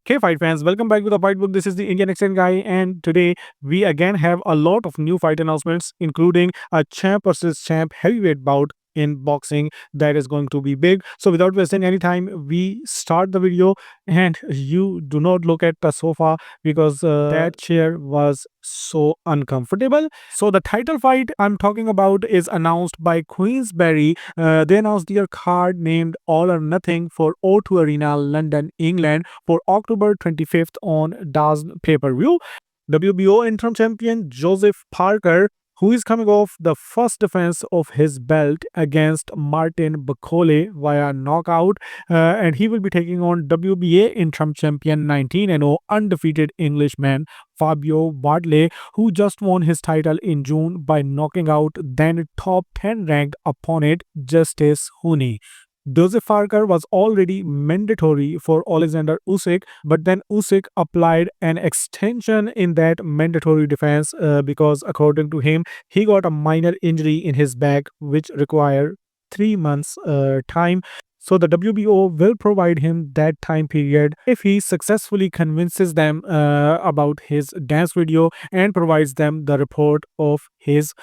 Hey fight fans, welcome back to the Fight Book. This is the Indian Accent guy, and today we again have a lot of new fight announcements, including a champ versus champ heavyweight bout in boxing that is going to be big. So without wasting any time, we start the video, and you do not look at the sofa because that chair was so uncomfortable. So the title fight I'm talking about is announced by Queensberry. They announced their card named All or Nothing for O2 Arena, London, England for October 25th on DAZN pay-per-view. WBO interim champion Joseph Parker, who is coming off the first defense of his belt against Martin Bakole via knockout, and he will be taking on WBA interim champion 19-0 undefeated Englishman Fabio Wardley, who just won his title in June by knocking out then top 10 ranked opponent Justice Huni. Joseph Parker was already mandatory for Alexander Usyk, but then Usyk applied an extension in that mandatory defense because, according to him, he got a minor injury in his back, which required 3 months time. So the WBO will provide him that time period if he successfully convinces them about his dance video and provides them the report of his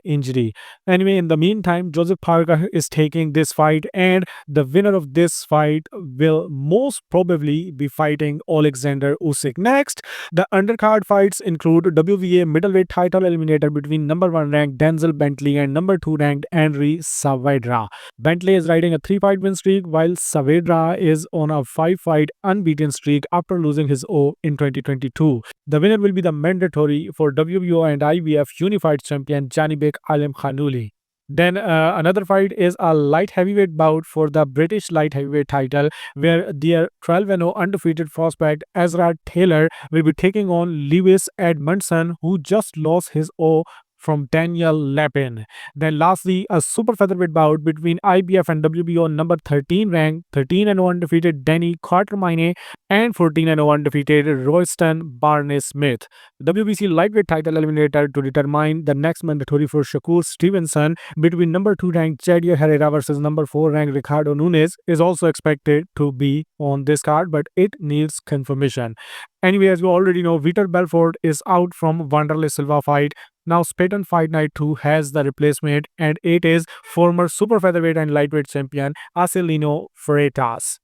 injury. Anyway, in the meantime, Joseph Parker is taking this fight, and the winner of this fight will most probably be fighting Alexander Usyk. Next, the undercard fights include WBA middleweight title eliminator between number 1 ranked Denzel Bentley and number 2 ranked Henry Saavedra. Bentley is riding a 3-fight win streak, while Saavedra is on a 5-fight unbeaten streak after losing his O in 2022. The winner will be the mandatory for WBO and IBF unified champion Janibek Alim Khanuli. Then another fight is a light heavyweight bout for the British light heavyweight title, where their 12-0 undefeated prospect Ezra Taylor will be taking on Lewis Edmondson, who just lost his O from Daniel Lepin. Then lastly, a super featherweight bout between IBF and WBO number 13 ranked 13-0 undefeated Danny Quatermaine and 14-0 undefeated Royston Barney-Smith. WBC lightweight title eliminator to determine the next mandatory for Shakur Stevenson between number 2 ranked Chadia Herrera versus number 4 ranked Ricardo Nunes is also expected to be on this card, but it needs confirmation. Anyway, as you already know, Vitor Belfort is out from Wanderlei Silva fight. Now, Spaten Fight Night 2 has the replacement, and it is former super featherweight and lightweight champion Acelino Freitas.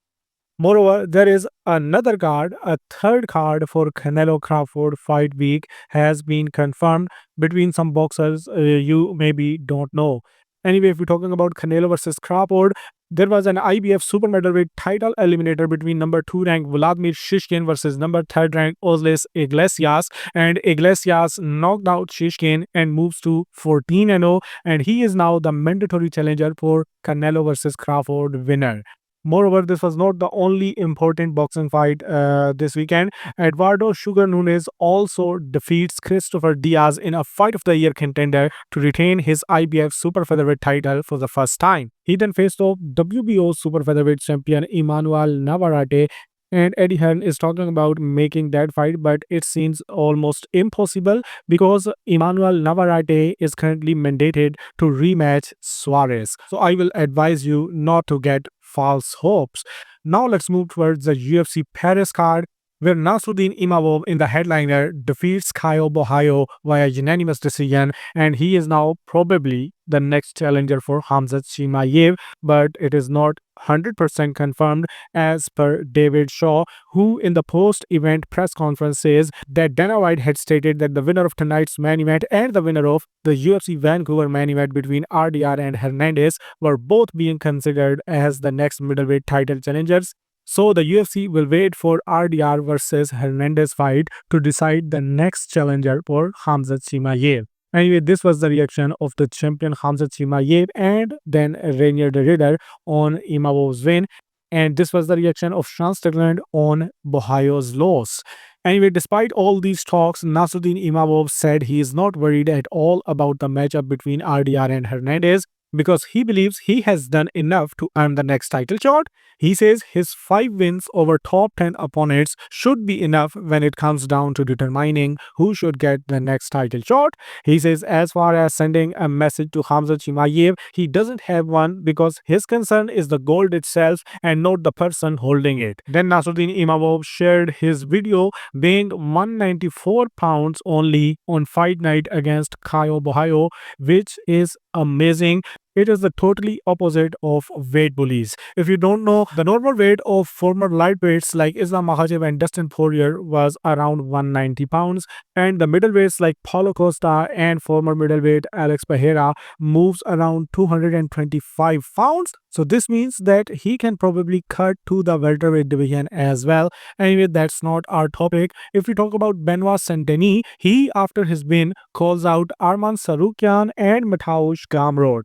Moreover, there is another card, a third card for Canelo Crawford Fight Week has been confirmed between some boxers you maybe don't know. Anyway, if we're talking about Canelo versus Crawford, there was an IBF super middleweight title eliminator between number 2 ranked Vladimir Shishkin versus number 3 ranked Osles Iglesias, and Iglesias knocked out Shishkin and moves to 14-0, and he is now the mandatory challenger for Canelo versus Crawford winner. Moreover, this was not the only important boxing fight this weekend. Eduardo Sugar Nunes also defeats Christopher Diaz in a fight of the year contender to retain his IBF super featherweight title for the first time. He then faced off WBO super featherweight champion Emmanuel Navarrete, and Eddie Hearn is talking about making that fight, but it seems almost impossible because Emmanuel Navarrete is currently mandated to rematch Suarez. So I will advise you not to get false hopes. Now let's move towards the UFC Paris card, where Nasruddin Imavov in the headliner defeats Caio Borralho via unanimous decision, and he is now probably the next challenger for Khamzat Chimaev, but it is not 100% confirmed as per David Shaw, who in the post-event press conference says that Dana White had stated that the winner of tonight's main event and the winner of the UFC Vancouver main event between RDR and Hernandez were both being considered as the next middleweight title challengers. So the UFC will wait for RDR versus Hernandez fight to decide the next challenger for Khamzat Chimaev. Anyway, this was the reaction of the champion Khamzat Chimaev and then Rainier de Ridder on Imavov's win. And this was the reaction of Sean Strickland on Borralho's loss. Anyway, despite all these talks, Nasruddin Imavov said he is not worried at all about the matchup between RDR and Hernandez. because he believes he has done enough to earn the next title shot. He says his 5 wins over top 10 opponents should be enough when it comes down to determining who should get the next title shot. He says as far as sending a message to Khamzat Chimaev, he doesn't have one because his concern is the gold itself and not the person holding it. Then Nasruddin Imavov shared his video weighing 194 pounds only on fight night against Caio Borralho, which is amazing. It is the totally opposite of weight bullies. If you don't know, the normal weight of former lightweights like Islam Makhachev and Dustin Poirier was around 190 pounds, and the middleweights like Paulo Costa and former middleweight Alex Pereira moves around 225 pounds. So this means that he can probably cut to the welterweight division as well. Anyway, that's not our topic. If we talk about Benoit Saint-Denis, he after his win calls out Arman Tsarukyan and Mateusz Gamrot.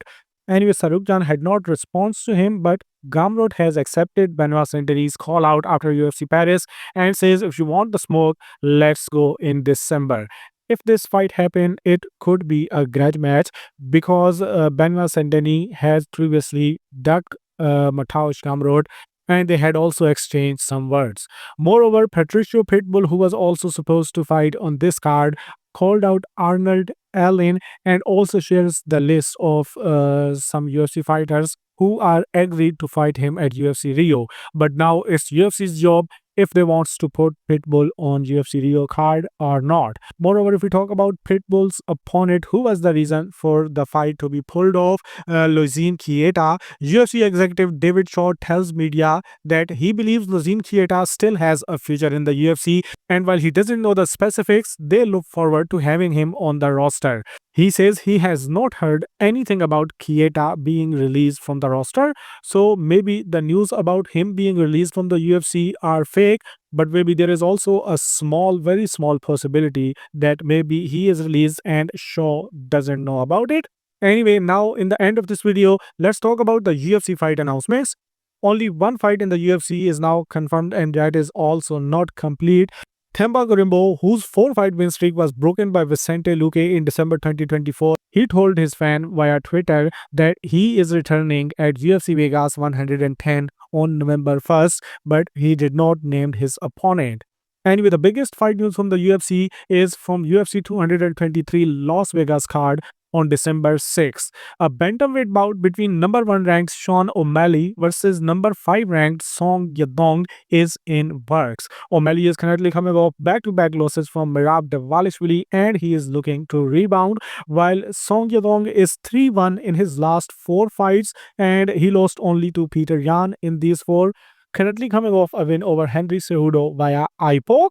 Anyway, Sarukjan had not responded to him, but Gamrot has accepted Benoit Saint-Denis' call out after UFC Paris and says if you want the smoke, let's go in December. If this fight happened, it could be a grudge match because Benoit Saint-Denis has previously ducked Mateusz Gamrot, and they had also exchanged some words. Moreover, Patricio Pitbull, who was also supposed to fight on this card, called out Arnold Allen and also shares the list of some UFC fighters who are agreed to fight him at UFC Rio. But now it's UFC's job if they wants to put Pitbull on UFC Rio card or not. Moreover, if we talk about Pitbull's opponent, who was the reason for the fight to be pulled off, Lozine Chieta, UFC executive David Shaw tells media that he believes Lozine Chieta still has a future in the UFC, and while he doesn't know the specifics, they look forward to having him on the roster. He says he has not heard anything about Chieta being released from the roster, so maybe the news about him being released from the UFC are fake, but maybe there is also a small, very small possibility that maybe he is released and Shaw doesn't know about it. Anyway, now in the end of this video, let's talk about the UFC fight announcements. Only one fight in the UFC is now confirmed, and that is also not complete. Themba Gorimbo, whose 4-fight win streak was broken by Vicente Luque in December 2024, he told his fan via Twitter that he is returning at UFC Vegas 110 on November 1st, but he did not name his opponent. Anyway, the biggest fight news from the UFC is from UFC 223 Las Vegas card on December 6th. A bantamweight bout between number 1 ranked Sean O'Malley versus number 5 ranked Song Yadong is in works. O'Malley is currently coming off back-to-back losses from Merab Dvalishvili and he is looking to rebound, while Song Yadong is 3-1 in his last 4 fights and he lost only to Peter Yan in these 4. Currently coming off a win over Henry Cejudo via IPOC.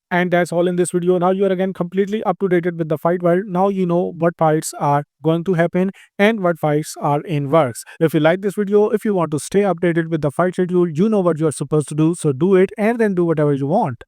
And that's all in this video. Now you are again completely up to date with the fight world. Now you know what fights are going to happen and what fights are in works. If you like this video, if you want to stay updated with the fight schedule, you know what you are supposed to do. So do it and then do whatever you want.